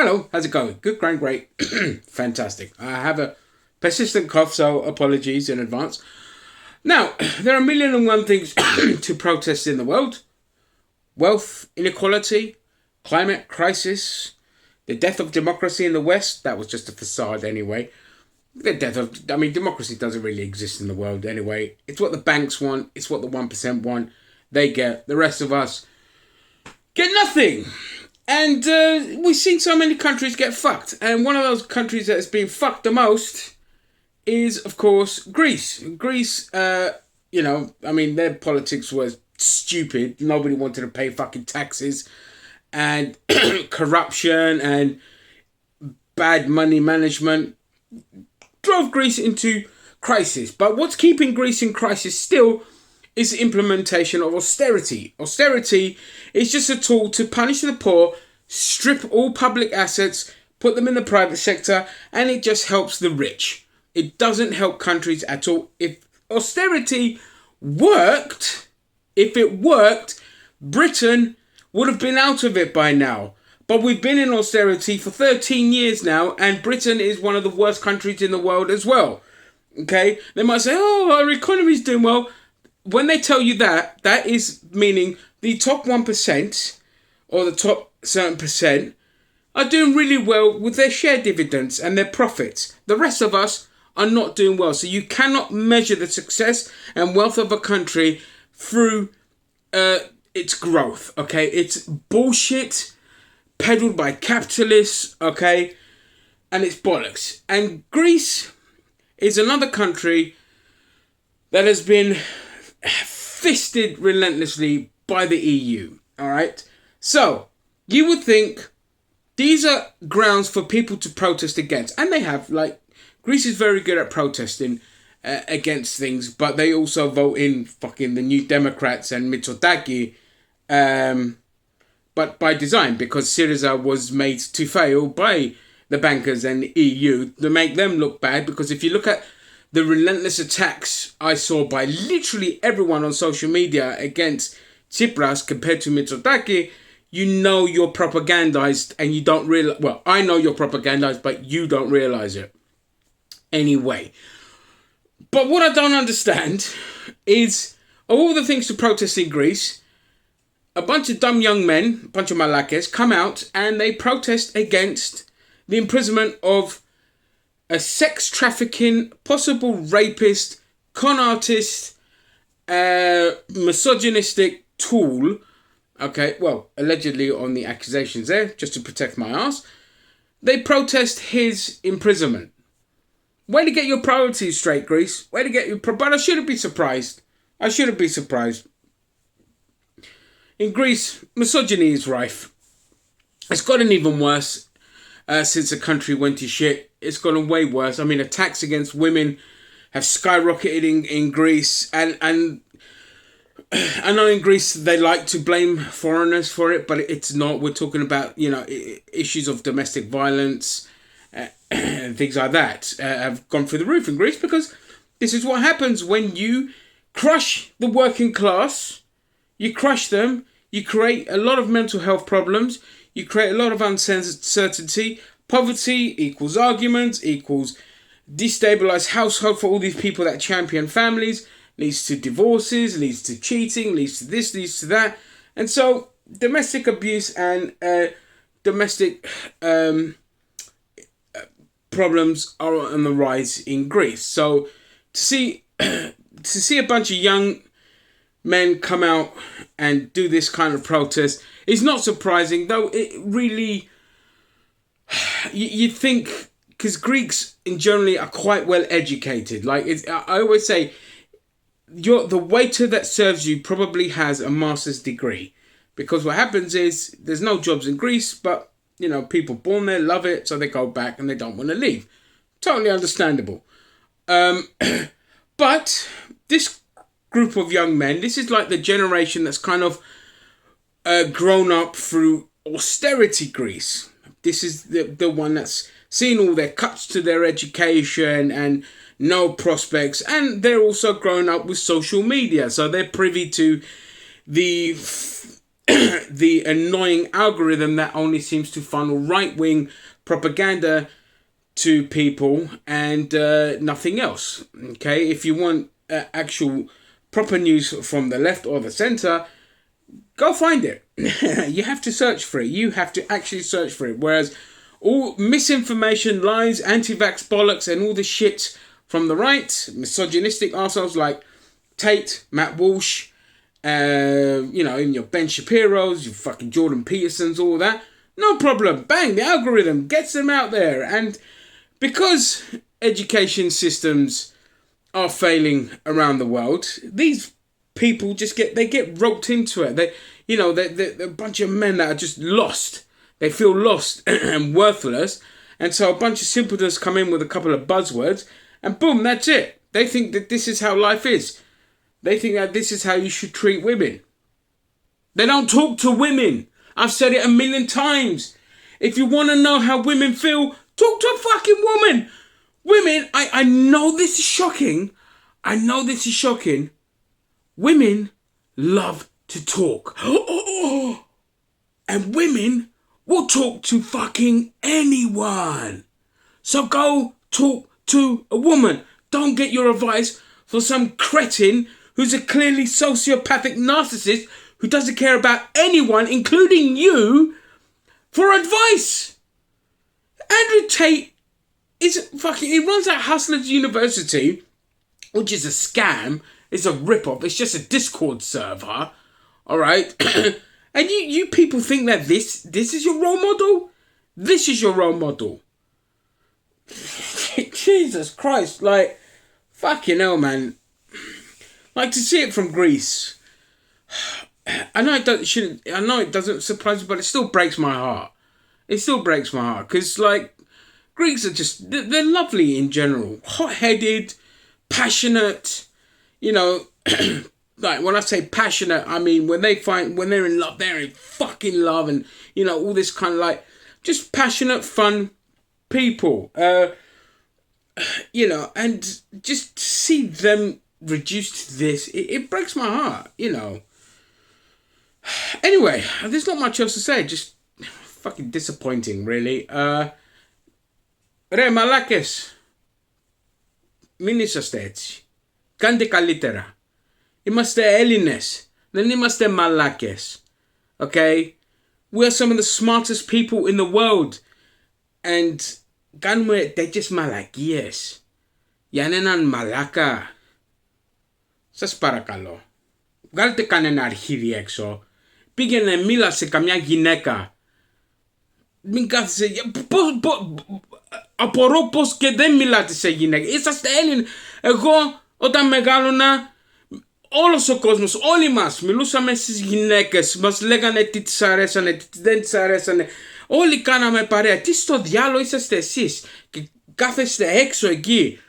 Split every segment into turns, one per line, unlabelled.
Hello, how's it going? Good, great. Fantastic. I have a persistent cough, so apologies in advance. Now, there are a million and one things to protest in the world. Wealth inequality, climate crisis, the death of democracy in the West. That was just a facade anyway. Democracy doesn't really exist in the world anyway. It's what the banks want. It's what the 1% want. They get. The rest of us get nothing. And we've seen so many countries get fucked. And one of those countries that has been fucked the most is, of course, Greece. Greece, their politics was stupid. Nobody wanted to pay fucking taxes. And corruption and bad money management drove Greece into crisis. But what's keeping Greece in crisis still is the implementation of austerity. Austerity is just a tool to punish the poor, strip all public assets, put them in the private sector, and it just helps the rich. It doesn't help countries at all. If austerity worked, Britain would have been out of it by now. But we've been in austerity for 13 years now, and Britain is one of the worst countries in the world as well. Okay? They might say, oh, our economy's doing well. When they tell you that, that is meaning the top 1% or the top certain percent are doing really well with their share dividends and their profits. The rest of us are not doing well. So you cannot measure the success and wealth of a country through its growth, okay? It's bullshit peddled by capitalists, okay? And it's bollocks. And Greece is another country that has been fisted relentlessly by the EU, all right? So, you would think these are grounds for people to protest against. And they have, Greece is very good at protesting against things, but they also vote in fucking the New Democrats and Mitsotakis, but by design, because Syriza was made to fail by the bankers and the EU to make them look bad. Because if you look at the relentless attacks I saw by literally everyone on social media against Tsipras compared to Mitsotakis, you know you're propagandized and you don't realize. Well, I know you're propagandized, but you don't realize it. Anyway. But what I don't understand is, of all the things to protest in Greece, a bunch of dumb young men, a bunch of malakes, come out and they protest against the imprisonment of a sex trafficking, possible rapist, con artist, misogynistic tool. Okay, well, allegedly on the accusations there, just to protect my ass. They protest his imprisonment. Way to get your priorities straight, Greece. Way to get your... But I shouldn't be surprised. In Greece, misogyny is rife. It's gotten even worse since the country went to shit. It's gotten way worse. I mean, attacks against women have skyrocketed in Greece. And I know in Greece they like to blame foreigners for it, but it's not. We're talking about, issues of domestic violence and things like that have gone through the roof in Greece, because this is what happens when you crush the working class. You crush them. You create a lot of mental health problems. You create a lot of uncertainty. Poverty equals arguments, equals destabilized household for all these people that champion families, leads to divorces, leads to cheating, leads to this, leads to that. And so domestic abuse and domestic problems are on the rise in Greece. So to see a bunch of young men come out and do this kind of protest is not surprising, though it really... You'd think, because Greeks in generally are quite well educated. I always say, the waiter that serves you probably has a master's degree, because what happens is there's no jobs in Greece, but people born there love it, so they go back and they don't want to leave. Totally understandable. But this group of young men, this is like the generation that's kind of grown up through austerity Greece. This is the one that's seen all their cuts to their education and no prospects, and they're also grown up with social media, so they're privy to the the annoying algorithm that only seems to funnel right-wing propaganda to people and nothing else. Okay, if you want actual proper news from the left or the centre, go find it. You have to search for it. You have to actually search for it. Whereas all misinformation, lies, anti-vax bollocks, and all the shit from the right, misogynistic arseholes like Tate, Matt Walsh, in your Ben Shapiro's, your fucking Jordan Petersons, all that, no problem. Bang, the algorithm gets them out there. And because education systems are failing around the world, these people get roped into it. They're a bunch of men that are just lost. They feel lost and worthless. And so a bunch of simpletons come in with a couple of buzzwords and boom, that's it. They think that this is how life is. They think that this is how you should treat women. They don't talk to women. I've said it a million times. If you want to know how women feel, talk to a fucking woman. Women, I know this is shocking. Women love to talk. And women will talk to fucking anyone. So go talk to a woman. Don't get your advice for some cretin who's a clearly sociopathic narcissist who doesn't care about anyone, including you, for advice. Andrew Tate he runs that Hustlers University, which is a scam. It's a rip-off. It's just a Discord server. All right? And you people think that this is your role model? This is your role model. Jesus Christ. Like, fucking hell, man. Like, to see it from Greece. I know it doesn't surprise me, but it still breaks my heart. It still breaks my heart. Because, like, Greeks are just, they're lovely in general. Hot-headed, passionate, like when I say passionate, I mean when they're in love, they're in fucking love, and all this kind of like just passionate, fun people. And just see them reduced to this, it breaks my heart. Anyway, there's not much else to say. Just fucking disappointing, really. Ρε μαλάκες, μην είσαστε έτσι. Κάντε καλύτερα. Είμαστε Έλληνες. Δεν είμαστε μαλάκες. Okay? We are some of the smartest people in the world. And κάνουμε τέτοιες μαλακίες για έναν μαλάκα. Σας παρακαλώ. Βγάλτε κανένα αρχίδι έξω. Πήγαινε μίλα σε καμιά γυναίκα. Μην κάθεσαι. Απορώ πως και δεν μιλάτε σε γυναίκα. Είσαστε Έλληνες. Εγώ όταν μεγάλωνα, όλος ο κόσμος, όλοι μας μιλούσαμε στις γυναίκες. Μας λέγανε τι τις αρέσανε, τι δεν τις αρέσανε. Όλοι κάναμε παρέα. Τι στο διάλογο είσαστε εσείς και κάθεστε έξω εκεί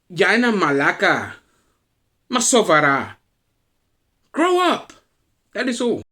για ένα μαλάκα? Μα σοβαρά. Grow up. That is all.